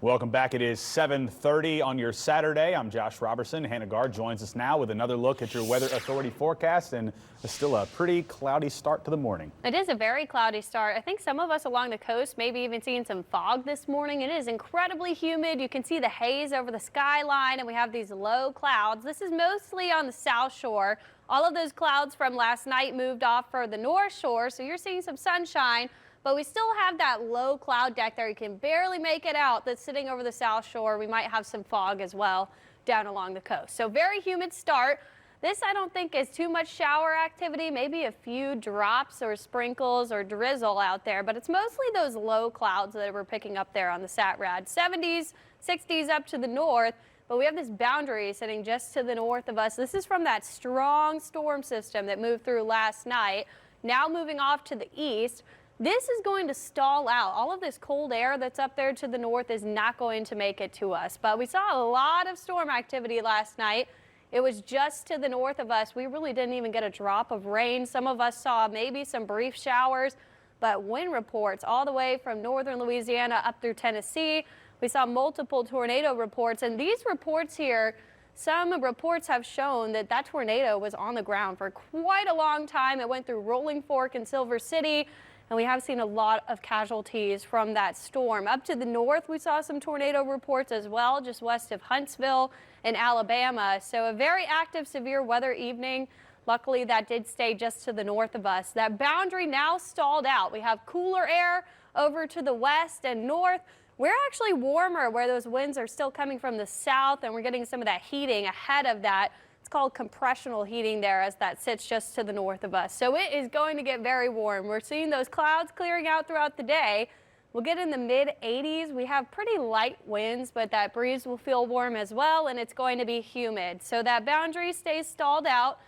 Welcome back. It is 7:30 on your Saturday. I'm Josh Robertson. Hannah Gard joins us now with another look at your Weather Authority forecast, and it's still a pretty cloudy start to the morning. It is a very cloudy start. I think some of us along the coast maybe even seeing some fog this morning. It is incredibly humid. You can see the haze over the skyline, and we have these low clouds. This is mostly on the south shore. All of those clouds from last night moved off for the north shore, so you're seeing some sunshine. But we still have that low cloud deck there. You can barely make it out that's sitting over the south shore. We might have some fog as well down along the coast. So very humid start. This I don't think is too much shower activity, maybe a few drops or sprinkles or drizzle out there, but it's mostly those low clouds that we're picking up there on the SAT-RAD. 70s, 60s up to the north, but we have this boundary sitting just to the north of us. This is from that strong storm system that moved through last night, now moving off to the east. This is going to stall out. All of this cold air that's up there to the north is not going to make it to us. But we saw a lot of storm activity last night. It was just to the north of us. We really didn't even get a drop of rain. Some of us saw maybe some brief showers, but wind reports all the way from northern Louisiana up through Tennessee. We saw multiple tornado reports, and these reports here, some reports have shown that that tornado was on the ground for quite a long time. It went through Rolling Fork and Silver City. And we have seen a lot of casualties from that storm. Up to the north, we saw some tornado reports as well, just west of Huntsville in Alabama. So a very active severe weather evening. Luckily, that did stay just to the north of us. That boundary now stalled out. We have cooler air over to the west and north. We're actually warmer where those winds are still coming from the south, and we're getting some of that heating ahead of that. It's called compressional heating there as that sits just to the north of us. So it is going to get very warm. We're seeing those clouds clearing out throughout the day. We'll get in the mid 80s. We have pretty light winds, but that breeze will feel warm as well, and it's going to be humid. So that boundary stays stalled out.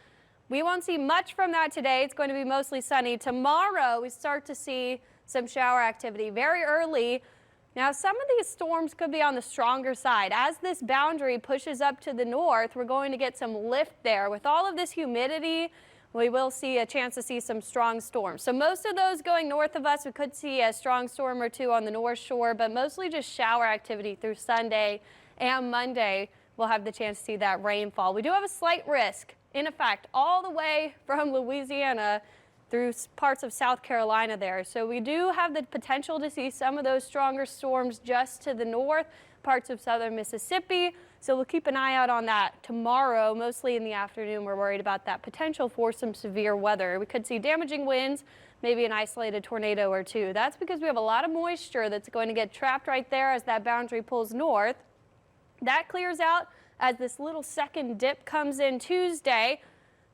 We won't see much from that today. It's going to be mostly sunny. Tomorrow, we start to see some shower activity very early. Now, some of these storms could be on the stronger side. As this boundary pushes up to the north, we're going to get some lift there. With all of this humidity, we will see a chance to see some strong storms. So most of those going north of us, we could see a strong storm or two on the north shore, but mostly just shower activity through Sunday and Monday. We'll have the chance to see that rainfall. We do have a slight risk, in effect, all the way from Louisiana through parts of South Carolina there. So we do have the potential to see some of those stronger storms just to the north, parts of southern Mississippi. So we'll keep an eye out on that tomorrow. Mostly in the afternoon, we're worried about that potential for some severe weather. We could see damaging winds, maybe an isolated tornado or two. That's because we have a lot of moisture that's going to get trapped right there as that boundary pulls north. That clears out as this little second dip comes in Tuesday.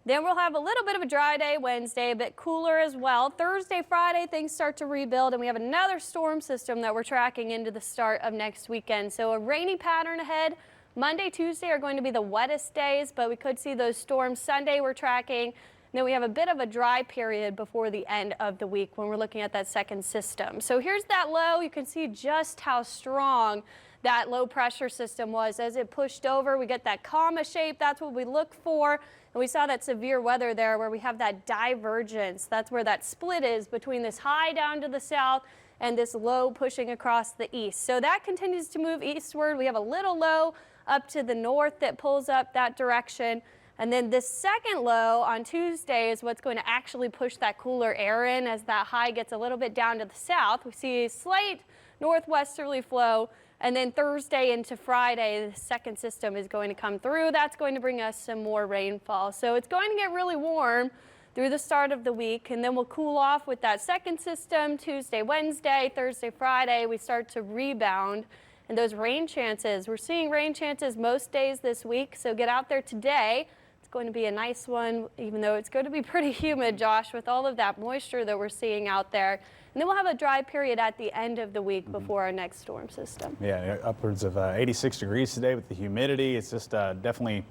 Then we'll have a little bit of a dry day Wednesday, a bit cooler as well. Thursday, Friday, things start to rebuild, and we have another storm system that we're tracking into the start of next weekend. So a rainy pattern ahead. Monday, Tuesday are going to be the wettest days, but we could see those storms. Sunday we're tracking. And then we have a bit of a dry period before the end of the week when we're looking at that second system. So here's that low. You can see just how strong that low pressure system was as it pushed over. We get that comma shape. That's what we look for. And we saw that severe weather there where we have that divergence. That's where that split is between this high down to the south and this low pushing across the east. So that continues to move eastward. We have a little low up to the north that pulls up that direction. And then this second low on Tuesday is what's going to actually push that cooler air in as that high gets a little bit down to the south. We see a slight northwesterly flow. And then Thursday into Friday, the second system is going to come through. That's going to bring us some more rainfall. So it's going to get really warm through the start of the week, and then we'll cool off with that second system. Tuesday, Wednesday, Thursday, Friday, we start to rebound. And those rain chances, we're seeing rain chances most days this week, so get out there today. It's going to be a nice one, even though it's going to be pretty humid, Josh, with all of that moisture that we're seeing out there. And then we'll have a dry period at the end of the week before our next storm system. Yeah, upwards of 86 degrees today with the humidity. It's just definitely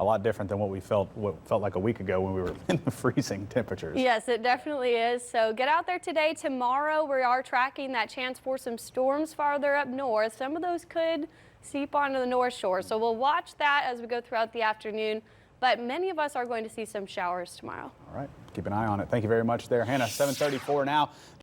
a lot different than what felt like a week ago when we were in the freezing temperatures. Yes, it definitely is. So get out there today. Tomorrow, we are tracking that chance for some storms farther up north. Some of those could seep onto the north shore. So we'll watch that as we go throughout the afternoon. But many of us are going to see some showers tomorrow. All right. Keep an eye on it. Thank you very much there, Hannah. 7:34 now.